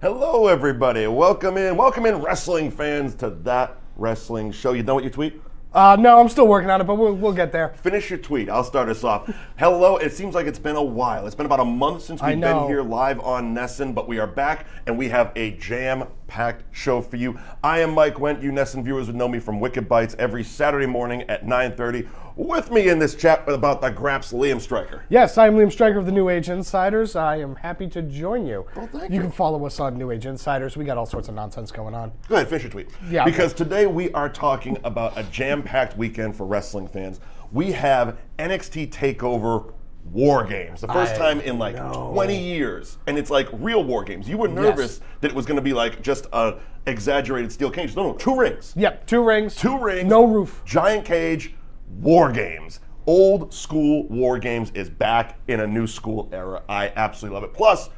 Hello, everybody. Welcome in, wrestling fans, to That Wrestling Show. You know what you tweet? No, I'm still working on it, but we'll get there. Finish your tweet. I'll start us off. Hello. It seems like it's been a while. It's been about a month since we've been here live on NESN, but we are back, and we have a jam-packed show for you. I am Mike Wendt. You NESN viewers would know me from Wicked Bites every Saturday morning at 9:30. With me in this chat about the Graps, Liam Stryker. Yes, I'm Liam Stryker of the New Age Insiders. I am happy to join you. Well, thank you. You can follow us on New Age Insiders. We got all sorts of nonsense going on. Go ahead, finish your tweet. Yeah. Because today we are talking about a jam-packed weekend for wrestling fans. We have NXT TakeOver War Games. The first time in like 20 years. And it's like real War Games. You were nervous that it was going to be like just a exaggerated steel cage. No, 2 rings. Yep, 2 rings. 2 rings. No roof. Giant cage. War Games. Old school War Games is back in a new school era. I absolutely love it. Plus,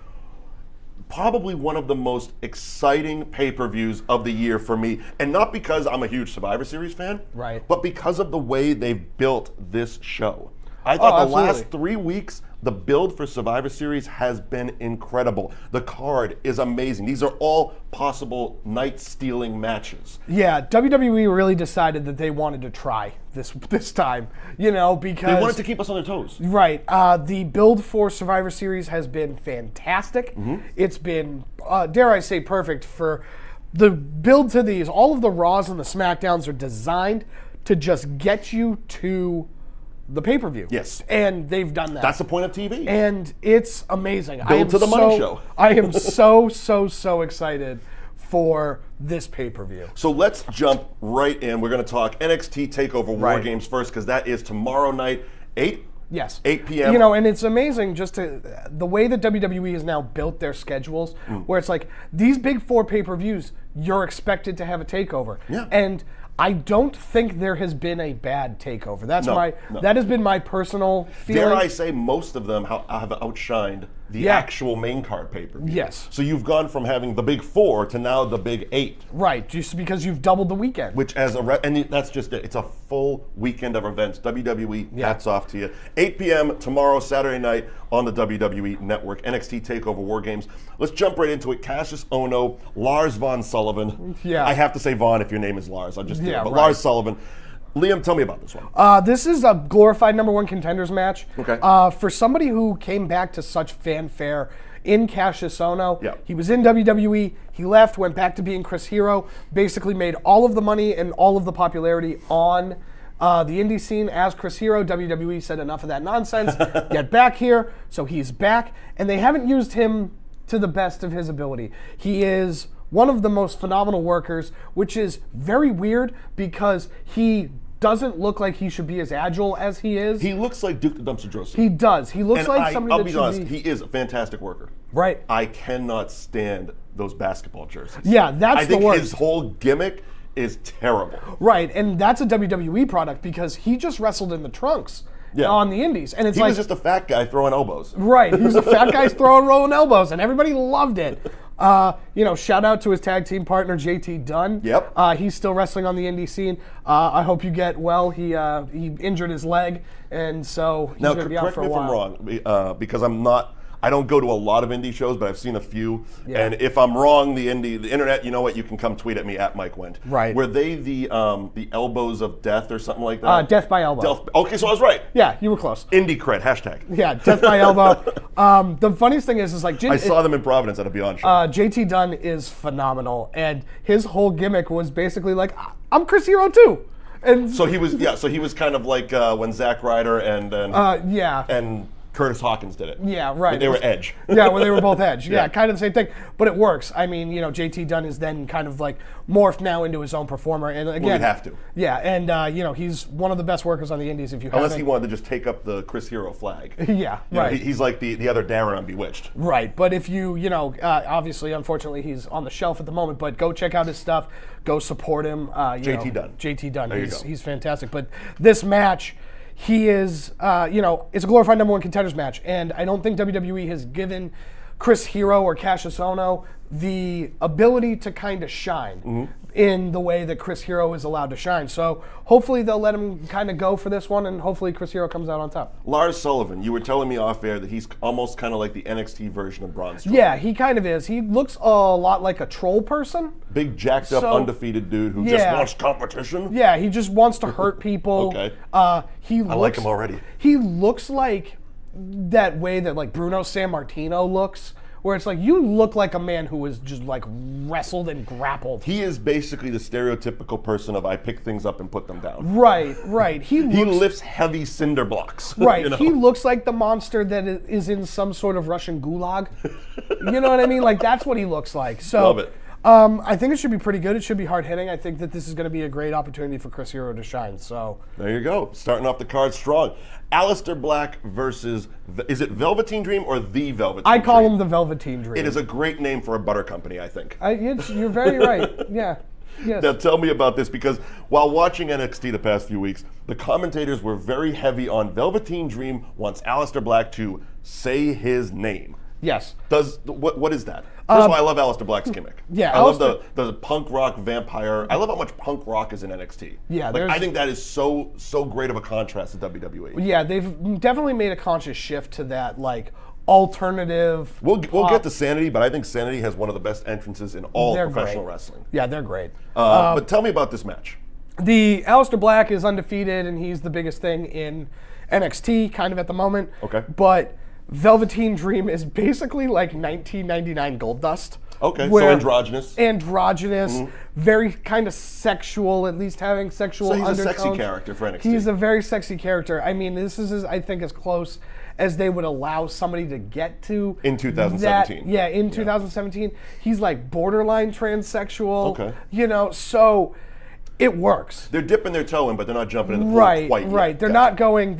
probably one of the most exciting pay-per-views of the year for me. And not because I'm a huge Survivor Series fan, right, but because of the way they've built this show. I thought the last 3 weeks, the build for Survivor Series has been incredible. The card is amazing. These are all possible night-stealing matches. Yeah, WWE really decided that they wanted to try this time, you know, because... They wanted to keep us on their toes. Right. The build for Survivor Series has been fantastic. It's been, dare I say, perfect for the build to these. All of the Raws and the SmackDowns are designed to just get you to the pay-per-view. Yes. And they've done that. That's the point of TV. And it's amazing. Build to the money show. I am so excited for this pay-per-view. So let's jump right in. We're going to talk NXT TakeOver War Games first, because that is tomorrow night, 8 p.m. You know, and it's amazing just the way that WWE has now built their schedules, where it's like these big 4 pay-per-views, you're expected to have a takeover. Yeah. And I don't think there has been a bad takeover. That has been my personal feeling. Dare I say, most of them have outshined the actual main card pay-per-view. Yes. So you've gone from having the big 4 to now the big 8. Right, just because you've doubled the weekend. Which and that's just it. It's a full weekend of events. WWE, hats off to you. 8 p.m. tomorrow, Saturday night on the WWE Network. NXT TakeOver War Games. Let's jump right into it. Cassius Ohno, Lars von Sullivan. Yeah. I have to say Von if your name is Lars. I'll just do it. But Lars Sullivan. Liam, tell me about this one. This is a glorified #1 contenders match. Okay. For somebody who came back to such fanfare in Cassius Ohno, he was in WWE, he left, went back to being Chris Hero, basically made all of the money and all of the popularity on the indie scene as Chris Hero. WWE said enough of that nonsense, get back here, so he's back, and they haven't used him to the best of his ability. He is one of the most phenomenal workers, which is very weird because he doesn't look like he should be as agile as he is. He looks like Duke the Dumpster Droese. He does. He looks like somebody I'll be honest, he is a fantastic worker. Right. I cannot stand those basketball jerseys. Yeah, that's the worst. I think his whole gimmick is terrible. Right, and that's a WWE product because he just wrestled in the trunks on the indies. And it's he was just a fat guy throwing elbows. Right, he was a fat guy rolling elbows, and everybody loved it. You know, shout out to his tag team partner, JT Dunn. Yep. He's still wrestling on the indie scene. I hope you get well. He injured his leg, and so he's going to be out for a while. Now, correct me if I'm wrong, because I don't go to a lot of indie shows, but I've seen a few. Yeah. And if I'm wrong, the internet, you know what? You can come tweet at me at Mike Wendt. Right. Were they the elbows of death or something like that? Death by elbow. Okay, so I was right. Yeah, you were close. Indie cred, hashtag. Yeah, death by elbow. The funniest thing is like I saw them in Providence at a Beyond show. JT Dunn is phenomenal, and his whole gimmick was basically like, I'm Chris Hero too. And so he was kind of like when Zack Ryder and Curtis Hawkins did it. Yeah, right. When they were Edge. Yeah, when they were both Edge. Yeah, kind of the same thing. But it works. I mean, you know, JT Dunn is then kind of like morphed now into his own performer. And again, we'd have to. Yeah, and you know, he's one of the best workers on the indies. If you unless he wanted to just take up the Chris Hero flag. Yeah, right. He's like the other Darren on Bewitched. Right, but if you know, obviously, unfortunately, he's on the shelf at the moment. But go check out his stuff. Go support him. JT Dunn. JT Dunn. There you go. He's fantastic. But this match. He is, you know, it's a glorified #1 contenders match, and I don't think WWE has given Chris Hero or Cassius Ohno the ability to kind of shine. in the way that Chris Hero is allowed to shine. So hopefully they'll let him kind of go for this one, and hopefully Chris Hero comes out on top. Lars Sullivan, you were telling me off air that he's almost kind of like the NXT version of Braun Strowman. Yeah, he kind of is. He looks a lot like a troll person. Big, jacked up, undefeated dude who just wants competition. Yeah, he just wants to hurt people. Okay. I like him already. He looks like that way that like Bruno Sammartino looks, where it's like, you look like a man who was just like wrestled and grappled. He is basically the stereotypical person of I pick things up and put them down. Right. He lifts heavy cinder blocks. Right. You know? He looks like the monster that is in some sort of Russian gulag. You know what I mean? Like, that's what he looks like. So, love it. I think it should be pretty good. It should be hard hitting. I think that this is going to be a great opportunity for Chris Hero to shine. So there you go. Starting off the card strong. Aleister Black versus, is it Velveteen Dream or the Velveteen Dream? I call him the Velveteen Dream. It is a great name for a butter company, I think. You're very right. Yeah. Yes. Now tell me about this, because while watching NXT the past few weeks, the commentators were very heavy on Velveteen Dream wants Aleister Black to say his name. Yes. What is that? First of all, I love Aleister Black's gimmick. Yeah, I love the punk rock vampire. I love how much punk rock is in NXT. Yeah, like, I think that is so great of a contrast to WWE. Yeah, they've definitely made a conscious shift to that, like, alternative. We'll get to Sanity, but I think Sanity has one of the best entrances in all professional wrestling. Yeah, they're great. But tell me about this match. The Aleister Black is undefeated, and he's the biggest thing in NXT kind of at the moment. Okay. But Velveteen Dream is basically like 1999 Goldust. Okay, so androgynous. Androgynous, very kind of sexual, at least having sexual undertones. So he's a sexy character for NXT. He's a very sexy character. I mean, this is, I think, as close as they would allow somebody to get to. In 2017. Yeah, in 2017. He's like borderline transsexual. Okay. You know, so it works. They're dipping their toe in, but they're not jumping in the pool quite yet. Right. They're not going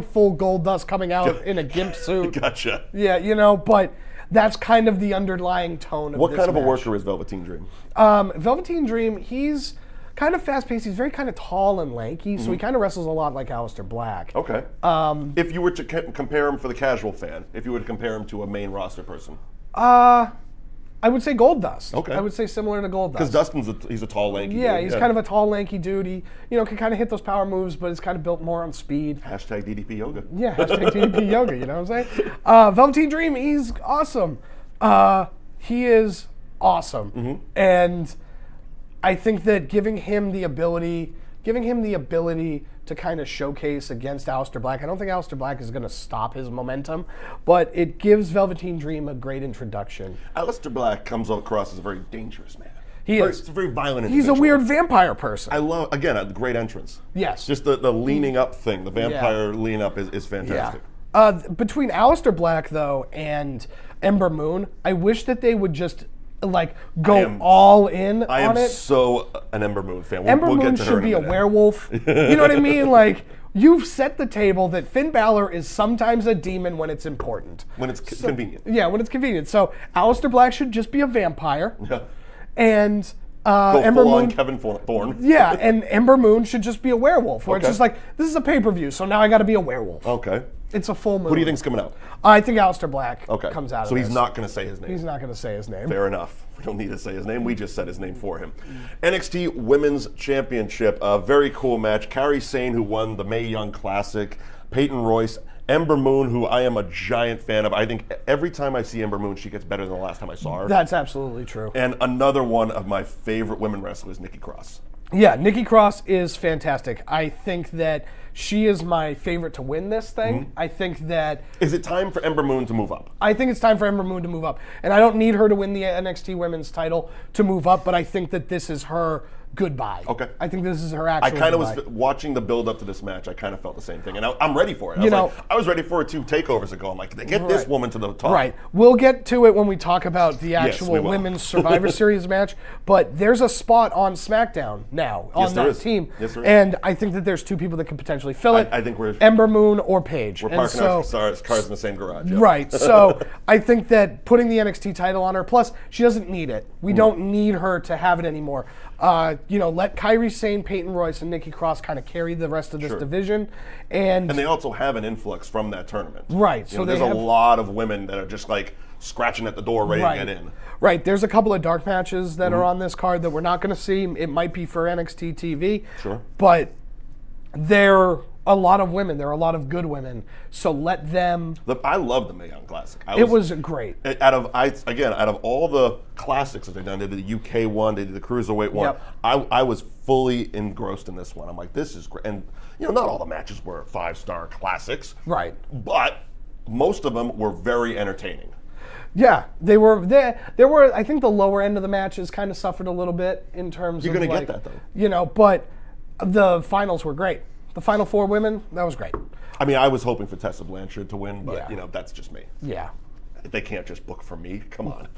full Goldust coming out in a gimp suit. Gotcha. Yeah, you know, but that's kind of the underlying tone of this What kind of match. a worker is Velveteen Dream? Velveteen Dream, he's kind of fast-paced. He's very kind of tall and lanky, so he kind of wrestles a lot like Aleister Black. Okay. If you were to compare him for the casual fan, if you were to compare him to a main roster person? I would say Goldust. Okay. I would say similar to Goldust. Because Dustin's he's a tall, lanky dude. He's kind of a tall, lanky dude. He, can kind of hit those power moves, but it's kind of built more on speed. Hashtag DDP Yoga. Yeah, hashtag DDP Yoga, you know what I'm saying? Velveteen Dream, he's awesome. He is awesome. And I think that giving him the ability to kind of showcase against Aleister Black, I don't think Aleister Black is going to stop his momentum, but it gives Velveteen Dream a great introduction. Aleister Black comes across as a very dangerous man. He is. He's a very violent individual. He's a weird vampire person. I love, again, a great entrance. Yes. Just the leaning up thing, the vampire lean up is fantastic. Yeah. Between Aleister Black, though, and Ember Moon, I wish that they would just go all in on it. I am so an Ember Moon fan. Ember Moon should be a werewolf. You know what I mean? Like, you've set the table that Finn Balor is sometimes a demon when it's important. When it's convenient. Yeah, when it's convenient. So Aleister Black should just be a vampire. Yeah. And Go Ember full Moon, on Kevin Thorne. Yeah, and Ember Moon should just be a werewolf. Where it's just like, this is a pay-per-view, so now I got to be a werewolf. Okay. It's a full moon. Who do you think's coming out? I think Aleister Black comes out of So this. he's not going to say his name. He's not going to say his name. Fair enough. We don't need to say his name. We just said his name for him. NXT Women's Championship. A very cool match. Kairi Sane, who won the Mae Young Classic. Peyton Royce. Ember Moon, who I am a giant fan of. I think every time I see Ember Moon, she gets better than the last time I saw her. That's absolutely true. And another one of my favorite women wrestlers, Nikki Cross. Yeah, Nikki Cross is fantastic. I think that she is my favorite to win this thing. I think that... Is it time for Ember Moon to move up? I think it's time for Ember Moon to move up. And I don't need her to win the NXT Women's title to move up, but I think that this is her goodbye. Okay. I think this is her actual goodbye. I kind of was watching the build up to this match. I kind of felt the same thing, and I'm ready for it. I was ready for it 2 takeovers ago. I'm like, get this woman to the top. Right. We'll get to it when we talk about the actual Women's Survivor Series match. But there's a spot on SmackDown now on that team. Yes, there is. And I think that there's 2 people that could potentially fill it. I think we're Ember Moon or Paige. We're parking our cars in the same garage. Yeah. Right. So I think that putting the NXT title on her, plus she doesn't need it. We don't need her to have it anymore. Let Kairi Sane, Peyton Royce, and Nikki Cross kind of carry the rest of this division. And they also have an influx from that tournament. Right. So there's a lot of women that are just like scratching at the door ready to get in. Right. There's a couple of dark matches that are on this card that we're not going to see. It might be for NXT TV. Sure. But they're a lot of women. There are a lot of good women. So let them. I love the Mae Young Classic. It was great. Out of all the classics that they've done, they did the UK one, they did the Cruiserweight one. Yep. I was fully engrossed in this one. I'm like, this is great. And not all the matches were 5-star classics. Right. But most of them were very entertaining. Yeah, they were. There were. I think the lower end of the matches kind of suffered a little bit in terms You're of. You're gonna get that though. But the finals were great. The final 4 women, that was great. I mean, I was hoping for Tessa Blanchard to win, but that's just me. Yeah. They can't just book for me. Come on.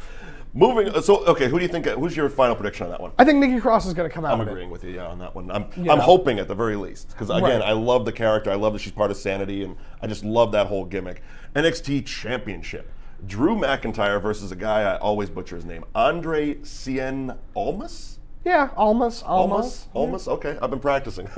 Moving. So, okay, who do you think? Who's your final prediction on that one? I think Nikki Cross is going to come out. I'm agreeing with you on that one. I'm hoping at the very least, because again, I love the character. I love that she's part of Sanity, and I just love that whole gimmick. NXT Championship. Drew McIntyre versus a guy I always butcher his name, Andre Cien Almas. Yeah, Almas. Okay, I've been practicing.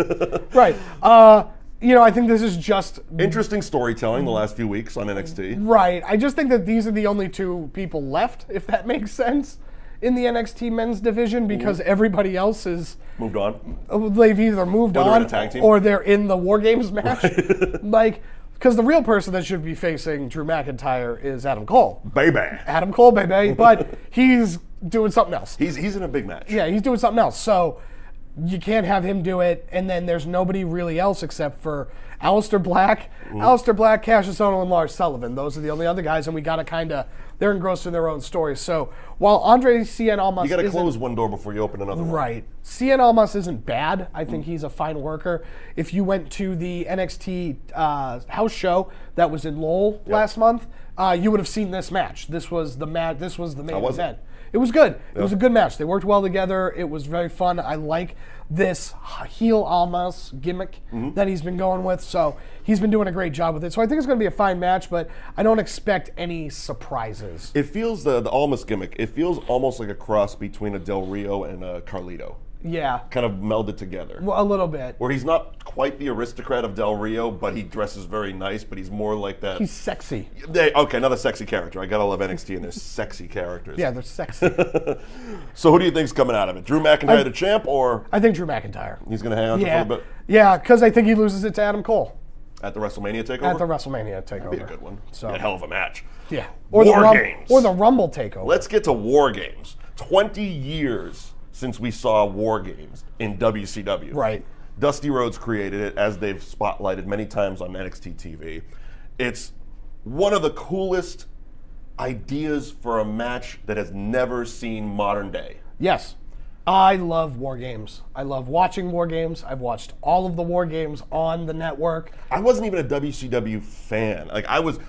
Right. I think this is just interesting storytelling the last few weeks on NXT. Right. I just think that these are the only 2 people left, if that makes sense, in the NXT men's division, because everybody else is moved on. They've either moved on or they're in the War Games match. Because the real person that should be facing Drew McIntyre is Adam Cole. Adam Cole, baby. But he's doing something else. He's in a big match. Yeah, he's doing something else. So you can't have him do it, and then there's nobody really else except for Aleister Black, Cassius Ohno, and Lars Sullivan. Those are the only other guys, and we got to they're engrossed in their own stories. So while Andre Cien Almas, you got to close one door before you open another one. Right. Cien Almas isn't bad. I think he's a fine worker. If you went to the NXT house show that was in Lowell last month, you would have seen this match. This was the main event. It was good. It was a good match. They worked well together. It was very fun. I like this heel Almas gimmick that he's been going with. So he's been doing a great job with it. So I think it's going to be a fine match, but I don't expect any surprises. It feels, the Almas gimmick, it feels almost like a cross between a Del Rio and a Carlito. Yeah. Kind of melded together. Well, a little bit. Where he's not quite the aristocrat of Del Rio, but he dresses very nice, but he's more like that. He's sexy. Okay, another sexy character. I gotta love NXT and their sexy characters. Yeah, they're sexy. So who do you think's coming out of it? Drew McIntyre the champ, or? I think Drew McIntyre. He's gonna hang on to it for a bit? Yeah, because I think he loses it to Adam Cole. At the WrestleMania takeover? At the WrestleMania takeover. That'd be a good one. So, a hell of a match. Yeah. War Games. Or the Rumble takeover. Let's get to War Games. 20 years since we saw War Games in WCW. Right. Dusty Rhodes created it, as they've spotlighted many times on NXT TV. It's one of the coolest ideas for a match that has never seen modern day. Yes. I love War Games. I love watching War Games. I've watched all of the War Games on the network. I wasn't even a WCW fan. Like,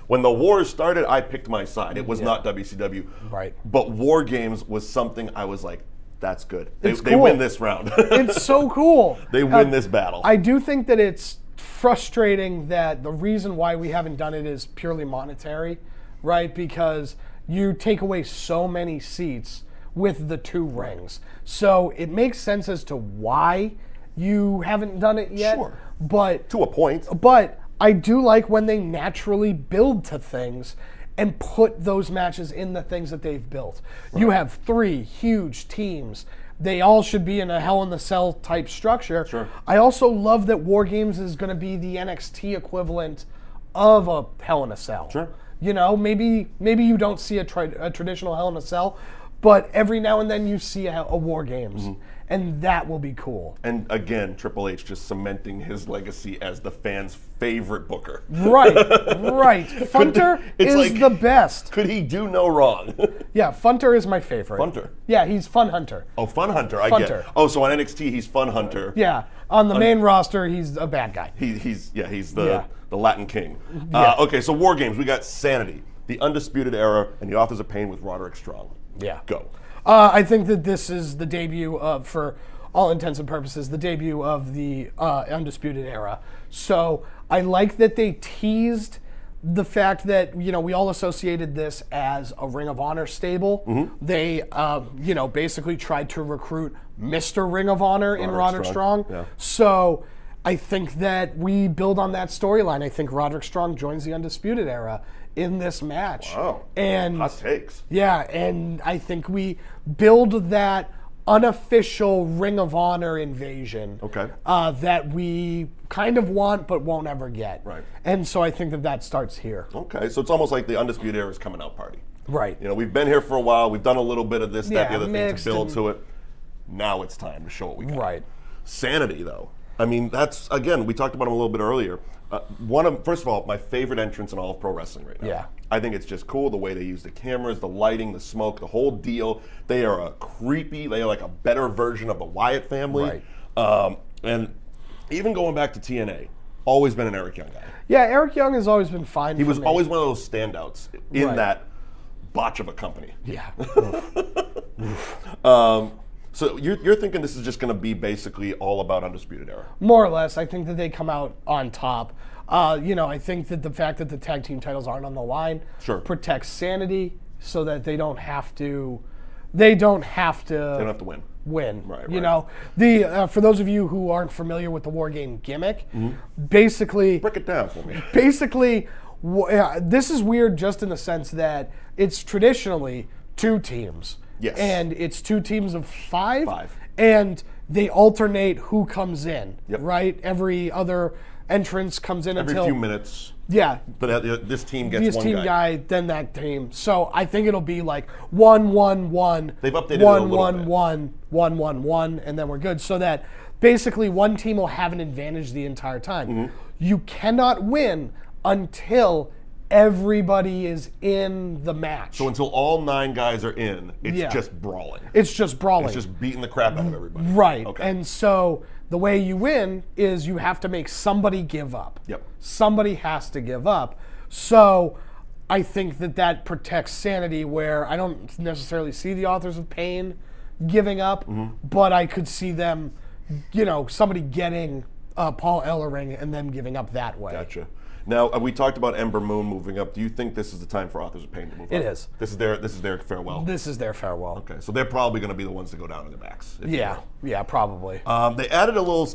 when the wars started, I picked my side. It was not WCW. Right. But War Games was something I was like, that's good. They cool. win this round. It's so cool. They win this battle. I do think that it's frustrating that the reason why we haven't done it is purely monetary, right? Because you take away so many seats with the 2 rings. So it makes sense as to why you haven't done it yet. Sure. But to a point. But I do like when they naturally build to things and put those matches in the things that they've built. Right. You have 3 huge teams. They all should be in a Hell in a Cell type structure. Sure. I also love that War Games is going to be the NXT equivalent of a Hell in a Cell. Sure. Maybe you don't see a traditional Hell in a Cell, but every now and then you see a War Games. And that will be cool. And again, Triple H just cementing his legacy as the fans' favorite booker. Right. Funter is the best. Could he do no wrong? Yeah, Funter is my favorite. Funter? Yeah, he's Fun Hunter. Oh, Fun Hunter, I get. Oh, so on NXT he's Fun Hunter. Yeah, on the main roster he's a bad guy. He's the Latin king. Yeah. Okay, so War Games, we got Sanity, the Undisputed Era, and the Authors of Pain with Roderick Strong. Yeah. Go. I think that this is the debut of, for all intents and purposes, the debut of the Undisputed Era. So I like that they teased the fact that, we all associated this as a Ring of Honor stable. They, basically tried to recruit Mr. Ring of Honor in Roderick Strong. Yeah. So I think that we build on that storyline. I think Roderick Strong joins the Undisputed Era in this match. Wow. And hot takes. Yeah, and I think we build that unofficial Ring of Honor invasion that we kind of want but won't ever get. Right. And so I think that starts here. Okay, so it's almost like the Undisputed Era's coming out party. Right. You know, we've been here for a while. We've done a little bit of this, that, the other thing to build and to it. Now it's time to show what we got. Right. Sanity, though. I mean, that's, again, we talked about him a little bit earlier. First of all, my favorite entrance in all of pro wrestling right now. Yeah. I think it's just cool the way they use the cameras, the lighting, the smoke, the whole deal. They are they are like a better version of the Wyatt family. Right. And even going back to TNA, always been an Eric Young guy. Yeah, Eric Young has always been fine. He was always one of those standouts in that botch of a company. Yeah. So you're thinking this is just going to be basically all about Undisputed Era? More or less. I think that they come out on top. I think that the fact that the tag team titles aren't on the line protects sanity so that they don't have to win. Right. You know, for those of you who aren't familiar with the War Game gimmick, basically break it down for me. Basically, this is weird just in the sense that it's traditionally 2 teams. Yes. And it's 2 teams of 5. 5. And they alternate who comes in. Yep. Right? Every other entrance comes in every few minutes. Yeah. But this team gets this one team guy, then that team. So I think it'll be like 1-1-1. They've updated it a little 1-1-1, 1-1-1, and then we're good. So that basically one team will have an advantage the entire time. You cannot win until everybody is in the match. So until all 9 guys are in, it's just brawling. It's just brawling. It's just beating the crap out of everybody. Right. Okay. And so the way you win is you have to make somebody give up. Yep. Somebody has to give up. So I think that protects sanity, where I don't necessarily see the Authors of Pain giving up, but I could see them, somebody getting Paul Ellering and them giving up that way. Gotcha. Now, we talked about Ember Moon moving up. Do you think this is the time for Authors of Pain to move up? It is. This is their farewell? This is their farewell. Okay, so they're probably going to be the ones to go down to the max. Yeah, probably. They added a little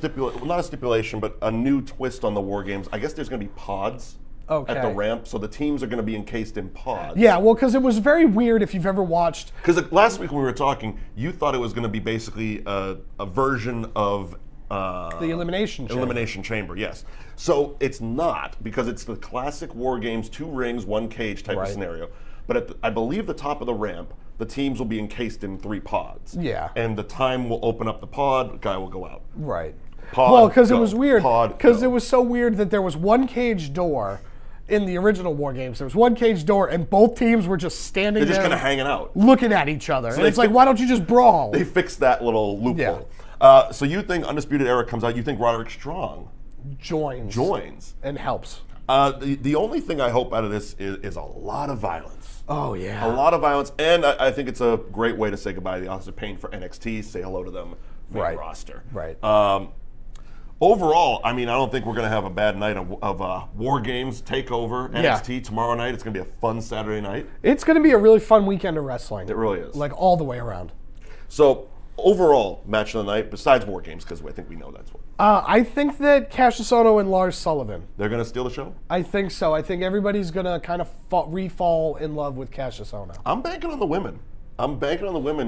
not a stipulation, but a new twist on the War Games. I guess there's going to be pods at the ramp, so the teams are going to be encased in pods. Yeah, well, because it was very weird if you've ever watched. Because last week when we were talking, you thought it was going to be basically a version of the Elimination Chamber. Elimination Chamber, yes. So it's not, because it's the classic War Games, 2 rings, 1 cage type of scenario. But I believe the top of the ramp, the teams will be encased in 3 pods. Yeah. And the time will open up the pod, the guy will go out. Right. Pod, well, because it was weird. Because it was so weird that there was 1 cage door in the original War Games. There was 1 cage door, and both teams were just standing there. They're just kind of hanging out. Looking at each other. So and it's like, why don't you just brawl? They fixed that little loophole. Yeah. So you think Undisputed Era comes out, you think Roderick Strong joins and helps. The only thing I hope out of this is a lot of violence. Oh, yeah. A lot of violence, and I think it's a great way to say goodbye to the Authors of Pain for NXT, say hello to them main roster. Right. Overall, I mean, I don't think we're going to have a bad night of War Games TakeOver NXT tomorrow night. It's going to be a fun Saturday night. It's going to be a really fun weekend of wrestling. It really is. Like all the way around. So, overall match of the night, besides War Games, because I think we know that's what. I think that Cassius Ohno and Lars Sullivan. They're going to steal the show? I think so. I think everybody's going to kind of re-fall in love with Cassius Ohno. I'm banking on the women.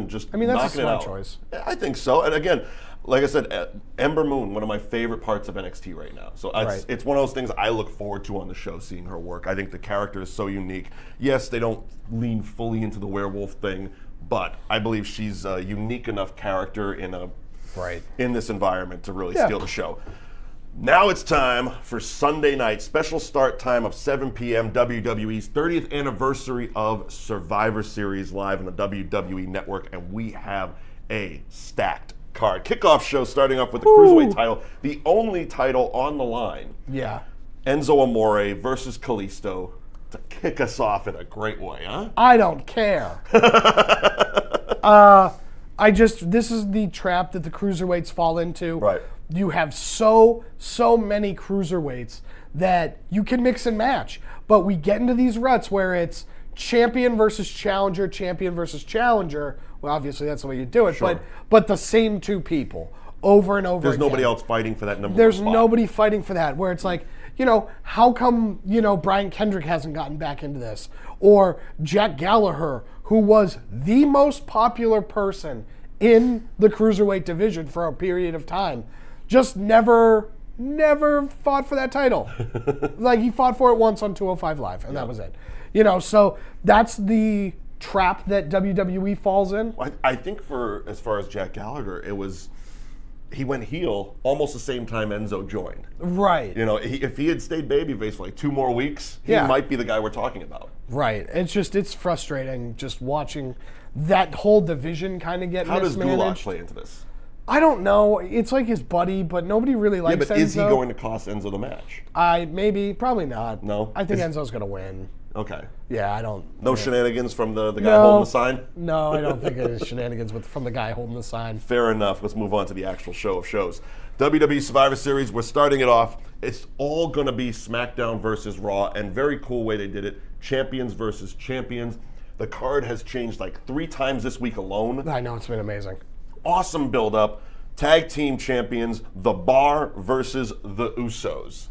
Just knocking it out. That's a smart choice. I think so. And again, like I said, Ember Moon, one of my favorite parts of NXT right now. So it's one of those things I look forward to on the show, seeing her work. I think the character is so unique. Yes, they don't lean fully into the werewolf thing, but I believe she's a unique enough character in this environment to really steal the show. Now it's time for Sunday night, special start time of 7 p.m. WWE's 30th anniversary of Survivor Series live on the WWE Network, and we have a stacked card. Kickoff show starting off with the Cruiserweight title, the only title on the line. Yeah. Enzo Amore versus Kalisto to kick us off in a great way, huh? I don't care. This is the trap that the cruiserweights fall into. Right. You have so many cruiserweights that you can mix and match. But we get into these ruts where it's champion versus challenger. Well, obviously that's the way you do it. Sure. But the same 2 people over and over again. There's nobody else fighting for that number 1 spot. There's nobody fighting for that, where it's like, how come, Brian Kendrick hasn't gotten back into this? Or Jack Gallagher, who was the most popular person in the cruiserweight division for a period of time, just never fought for that title. Like, he fought for it once on 205 Live, and that was it. So that's the trap that WWE falls in. I think as far as Jack Gallagher, he went heel almost the same time Enzo joined. Right. If he had stayed babyface for like 2 more weeks, he might be the guy we're talking about. Right. It's frustrating just watching that whole division kind of get mismanaged. How does Gulak play into this? I don't know. It's like his buddy, but nobody really likes Enzo. Yeah, but is he going to cost Enzo the match? Probably not. No? I think Enzo's going to win. Okay. Yeah, I don't. No shenanigans from the guy holding the sign? No, I don't think it's shenanigans from the guy holding the sign. Fair enough. Let's move on to the actual show of shows. WWE Survivor Series, we're starting it off. It's all going to be SmackDown versus Raw, and very cool way they did it. Champions versus champions. The card has changed like 3 times this week alone. I know, it's been amazing. Awesome build-up. Tag team champions, The Bar versus the Usos.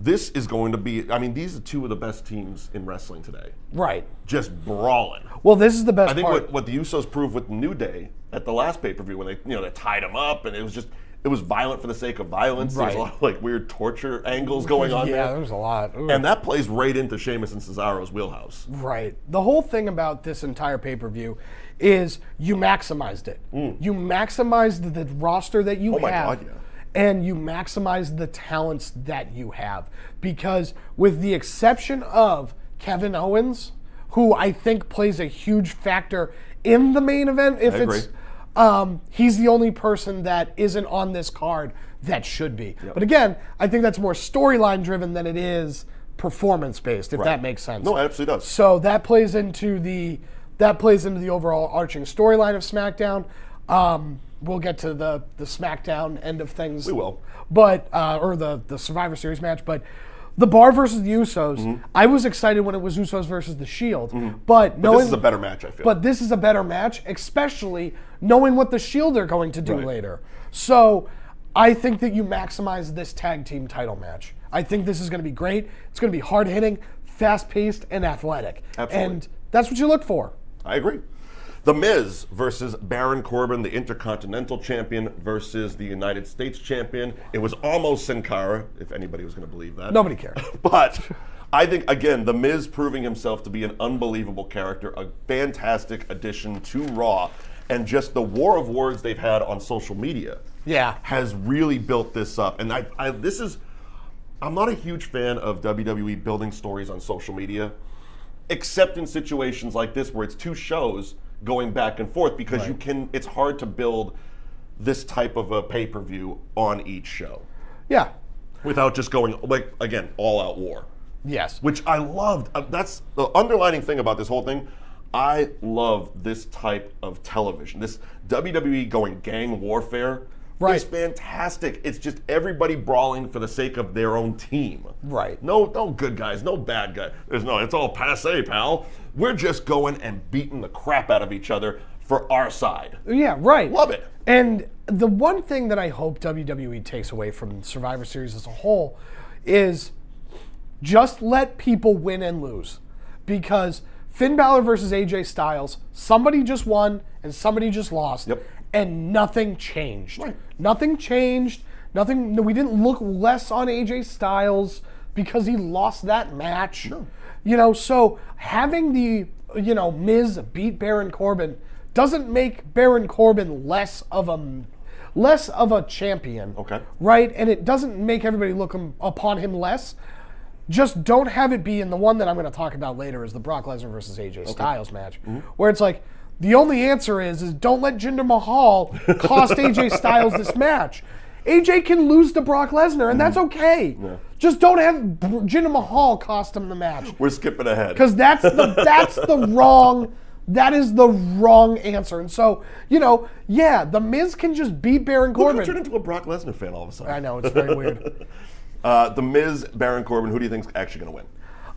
This is going to be, these are 2 of the best teams in wrestling today. Right. Just brawling. Well, this is the best part. I think what the Usos proved with New Day at the last pay-per-view when they tied them up, and it was violent for the sake of violence. Right. There's a lot of like weird torture angles going on there. Yeah, there's a lot. Ooh. And that plays right into Sheamus and Cesaro's wheelhouse. Right. The whole thing about this entire pay-per-view is you maximized it. You maximized the roster that you have. Oh my God, yeah. And you maximize the talents that you have. Because with the exception of Kevin Owens, who I think plays a huge factor in the main event, he's the only person that isn't on this card that should be. Yep. But again, I think that's more storyline driven than it is performance based, if that makes sense. No, it absolutely does. So that plays into the overall arching storyline of SmackDown. We'll get to the SmackDown end of things. We will. But or the Survivor Series match, but The Bar versus the Usos, I was excited when it was Usos versus the Shield. But this is a better match, I feel. But this is a better match, especially knowing what the Shield are going to do later. So I think that you maximize this tag team title match. I think this is going to be great. It's going to be hard-hitting, fast-paced, and athletic. Absolutely. And that's what you look for. I agree. The Miz versus Baron Corbin, the Intercontinental Champion versus the United States Champion. It was almost Sin Cara, if anybody was going to believe that. Nobody cared. But I think, again, The Miz proving himself to be an unbelievable character, a fantastic addition to Raw, and just the war of words they've had on social media has really built this up. And I'm not a huge fan of WWE building stories on social media, except in situations like this where it's 2 shows going back and forth, because it's hard to build this type of a pay-per-view on each show. Yeah. Without just going, like, again, all-out war. Yes. Which I loved. That's the underlining thing about this whole thing. I love this type of television. This WWE going gang warfare is fantastic. It's just everybody brawling for the sake of their own team. Right. No good guys, no bad guys. It's all passe, pal. We're just going and beating the crap out of each other for our side. Yeah, right. Love it. And the one thing that I hope WWE takes away from Survivor Series as a whole is just let people win and lose. Because Finn Balor versus AJ Styles, somebody just won and somebody just lost. Yep. And nothing changed. Right. Nothing changed. We didn't look less on AJ Styles because he lost that match. No. So having the, Miz beat Baron Corbin doesn't make Baron Corbin less of a champion. Okay. Right? And it doesn't make everybody look upon him less. Just don't have it be in the one that I'm going to talk about later is the Brock Lesnar versus AJ Styles match, where it's like, the only answer is don't let Jinder Mahal cost AJ Styles this match. AJ can lose to Brock Lesnar, and that's okay. Yeah. Just don't have Jinder Mahal cost him the match. We're skipping ahead. Because that is the wrong answer. And so, The Miz can just beat Baron Corbin. Look, I turned into a Brock Lesnar fan all of a sudden. I know, it's very weird. The Miz, Baron Corbin, who do you think is actually going to win?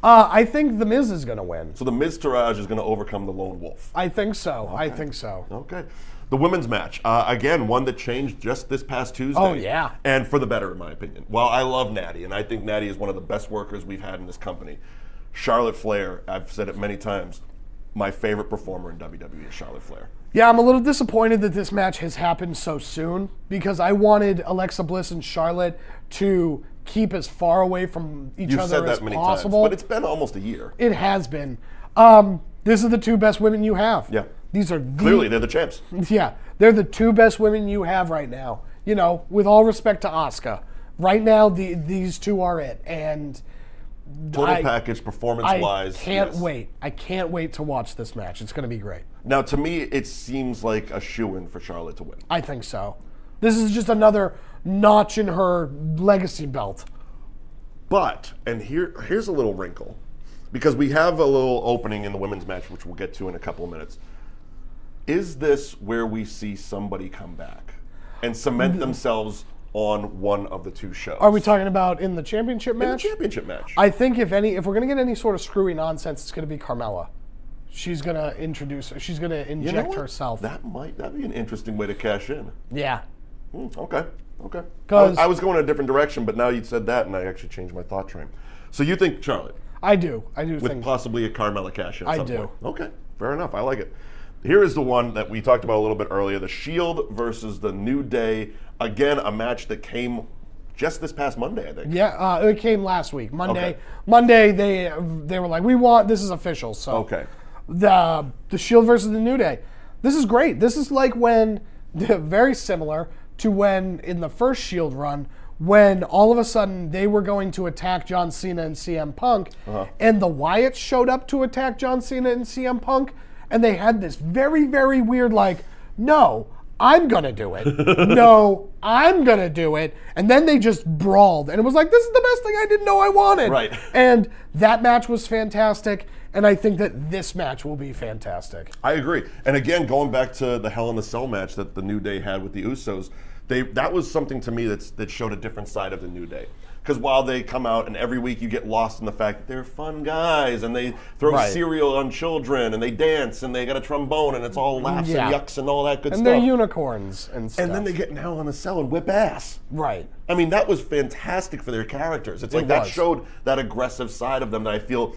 I think The Miz is going to win. So the Miz Taraj is going to overcome the Lone Wolf. I think so. Okay. I think so. Okay. The women's match, again, one that changed just this past Tuesday. Oh, yeah. And for the better, in my opinion. While I love Natty, and I think Natty is one of the best workers we've had in this company, Charlotte Flair, I've said it many times, my favorite performer in WWE is Charlotte Flair. Yeah, I'm a little disappointed that this match has happened so soon because I wanted Alexa Bliss and Charlotte to keep as far away from each other as possible. You've said that many times, but it's been almost a year. It has been. This is the two best women you have. Yeah. These are clearly they're the champs. Yeah, they're the two best women you have right now. You know, with all respect to Asuka, right now these two are it. And total package, performance-wise. I can't wait. I can't wait to watch this match. It's going to be great. Now, to me, it seems like a shoo-in for Charlotte to win. I think so. This is just another notch in her legacy belt. But, and here's a little wrinkle, because we have a little opening in the women's match, which we'll get to in a couple of minutes. Is this where we see somebody come back and cement themselves on one of the two shows? Are we talking about in the championship match? In the championship match. I think if we're going to get any sort of screwy nonsense, it's going to be Carmella. She's going to she's going to inject herself. That'd be an interesting way to cash in. Yeah. Okay. I was going a different direction, but now you said that, and I actually changed my thought train. So you think Charlotte? I do with possibly a Carmella cash in. I do. Point. Okay, fair enough. I like it. Here is the one that we talked about a little bit earlier: the Shield versus the New Day. Again, a match that came just this past Monday, I think. Yeah, it came last week. Monday. Monday, they were like, this is official. So okay. The Shield versus the New Day. This is great. This is like very similar to when in the first Shield run, when all of a sudden they were going to attack John Cena and CM Punk, and the Wyatts showed up to attack John Cena and CM Punk, and they had this very, very weird no, I'm going to do it. No, I'm going to do it. And then they just brawled, and it was like, this is the best thing I didn't know I wanted. Right. And that match was fantastic, and I think that this match will be fantastic. I agree. And again, going back to the Hell in a Cell match that the New Day had with the Usos, that was something to me that showed a different side of the New Day. Because while they come out and every week you get lost in the fact that they're fun guys and they throw cereal on children and they dance and they got a trombone and it's all laughs and yucks and all that good stuff. And they're unicorns and stuff. And then they get in Hell in a Cell and whip ass. Right. I mean, that was fantastic for their characters. It's like that showed that aggressive side of them that I feel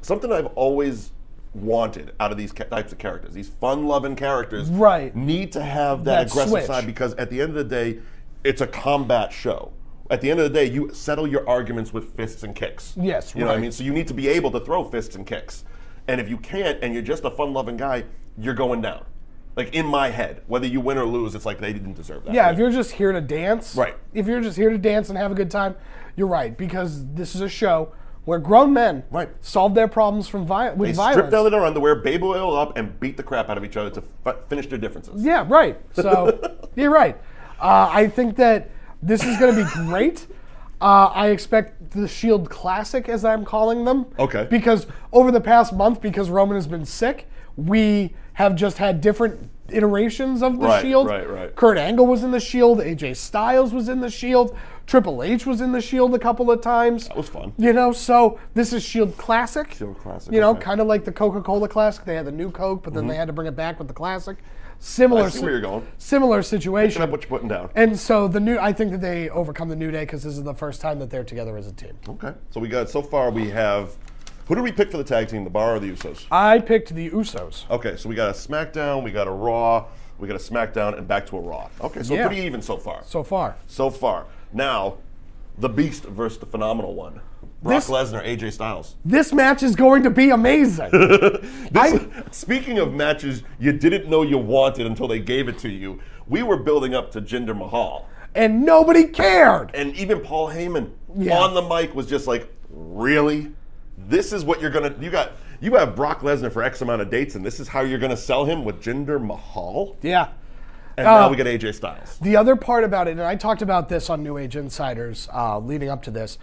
something I've always wanted out of these types of characters. These fun-loving characters need to have that aggressive side, because at the end of the day, it's a combat show. At the end of the day, you settle your arguments with fists and kicks. Yes, you know what I mean? So you need to be able to throw fists and kicks. And if you can't, and you're just a fun-loving guy, you're going down. Like, in my head, whether you win or lose, it's like they didn't deserve that. Yeah, if you're just here to dance. Right. If you're just here to dance and have a good time, you're right. Because this is a show where grown men solve their problems with violence. They strip down their underwear, baby oil up, and beat the crap out of each other to finish their differences. Yeah, right. So, you're right. I think that this is going to be great. I expect the Shield Classic, as I'm calling them. Okay. Because over the past month, because Roman has been sick, we have just had different iterations of the Shield. Right. Kurt Angle was in the Shield. AJ Styles was in the Shield. Triple H was in the Shield a couple of times. That was fun. You know, so this is Shield Classic. Shield Classic. You know, kind of like the Coca-Cola Classic. They had the new Coke, but then they had to bring it back with the Classic. Similar. I see where you're going. Similar situation. Picking up what you're putting down. And so I think that they overcome the New Day because this is the first time that they're together as a team. Okay. So so far we have, who did we pick for the tag team, the Bar or the Usos? I picked the Usos. Okay, so we got a SmackDown, we got a Raw, we got a SmackDown, and back to a Raw. Okay, so pretty even so far. So far. Now, the Beast versus the Phenomenal One. Brock Lesnar, AJ Styles. This match is going to be amazing. Speaking of matches you didn't know you wanted until they gave it to you, we were building up to Jinder Mahal. And nobody cared. And even Paul Heyman on the mic was just like, really? This is what you're going to... You have Brock Lesnar for X amount of dates, and this is how you're going to sell him with Jinder Mahal? Yeah. And now we get AJ Styles. The other part about it, and I talked about this on New Age Insiders leading up to this,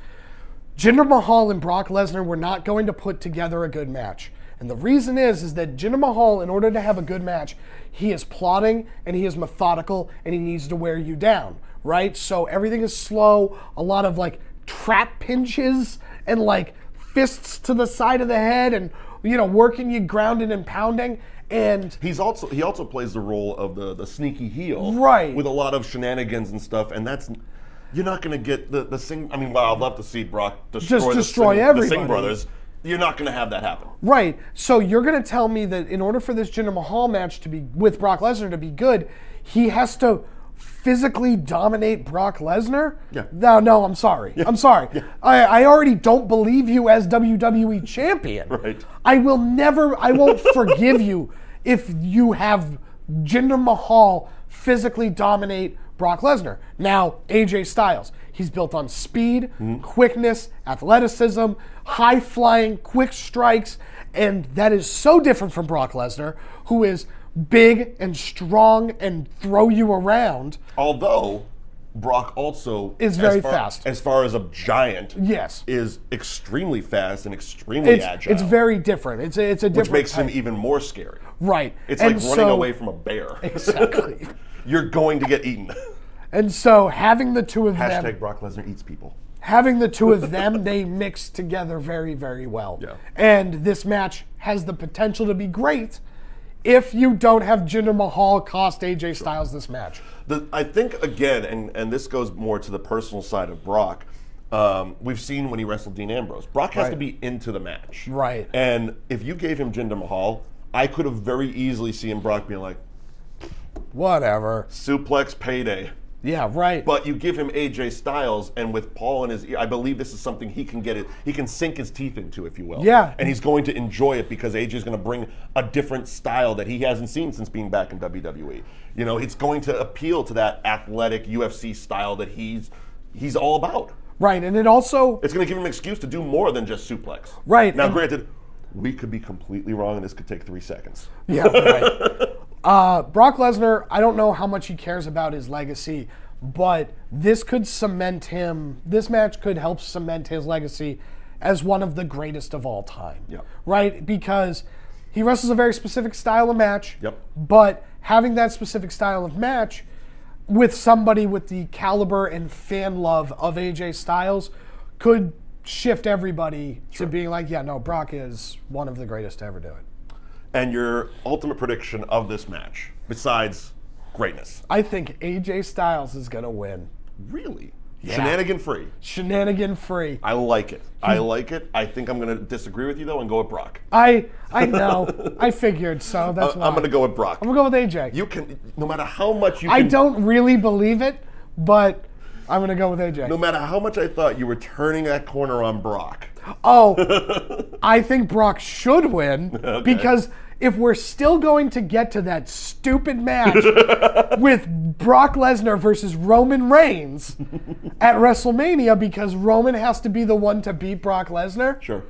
Jinder Mahal and Brock Lesnar were not going to put together a good match. And the reason is that Jinder Mahal, in order to have a good match, he is plotting and he is methodical and he needs to wear you down, right? So everything is slow, a lot of trap pinches and fists to the side of the head and, working you grounding and pounding. And he also plays the role of the sneaky heel, right, with a lot of shenanigans and stuff, and you're not going to get the Singh. I mean, well, I'd love to see Brock destroy everybody. The Singh brothers. You're not going to have that happen. Right. So you're going to tell me that in order for this Jinder Mahal match to be with Brock Lesnar to be good, he has to physically dominate Brock Lesnar? Yeah. No, I'm sorry. Yeah. I'm sorry. Yeah. I already don't believe you as WWE champion. Right. I won't forgive you if you have Jinder Mahal physically dominate Brock Lesnar. Now, AJ Styles, he's built on speed, quickness, athleticism, high flying, quick strikes, and that is so different from Brock Lesnar, who is big and strong and throw you around. Although Brock also is very fast. As far as a giant, yes, is extremely fast and extremely agile. It's very different. It's a different which makes type. him even more scary. Right. It's like running away from a bear. Exactly. You're going to get eaten. And so having the two of them... Hashtag Brock Lesnar eats people. Having the two of them, they mix together very, very well. Yeah. And this match has the potential to be great if you don't have Jinder Mahal cost AJ Styles this match. I think, again, and this goes more to the personal side of Brock, we've seen when he wrestled Dean Ambrose. Brock has to be into the match. Right. And if you gave him Jinder Mahal, I could have very easily seen Brock being like, whatever. Suplex payday. Yeah, right. But you give him AJ Styles, and with Paul in his ear, I believe this is something he can sink his teeth into, if you will. Yeah. And he's going to enjoy it because AJ is going to bring a different style that he hasn't seen since being back in WWE. It's going to appeal to that athletic UFC style that he's all about. Right, and it's going to give him an excuse to do more than just suplex. Right. Now, granted, we could be completely wrong, and this could take 3 seconds. Yeah, right. Brock Lesnar, I don't know how much he cares about his legacy, but this match could help cement his legacy as one of the greatest of all time. Yep. Right? Because he wrestles a very specific style of match, yep, but having that specific style of match with somebody with the caliber and fan love of AJ Styles could shift everybody to being like, yeah, no, Brock is one of the greatest to ever do it. And your ultimate prediction of this match, besides greatness? I think AJ Styles is going to win. Really? Yeah. Shenanigan free? Shenanigan free. I like it. I like it. I think I'm going to disagree with you, though, and go with Brock. I know. I figured, so that's why. I'm going to go with Brock. I'm going to go with AJ. You can, no matter how much you I can... don't really believe it, but I'm going to go with AJ. No matter how much I thought you were turning that corner on Brock. Oh, I think Brock should win because if we're still going to get to that stupid match with Brock Lesnar versus Roman Reigns at WrestleMania because Roman has to be the one to beat Brock Lesnar, sure,